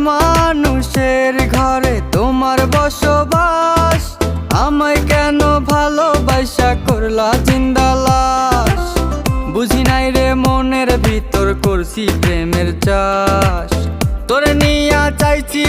মানুষের ঘরে তোমার বসবাস, আমায় কেন ভালোবাসা করলা জিন্দা লাশ। বুঝি নাই রে মনের ভিতর করছি প্রেমের চাষ, তোরে নিয়া চাইছি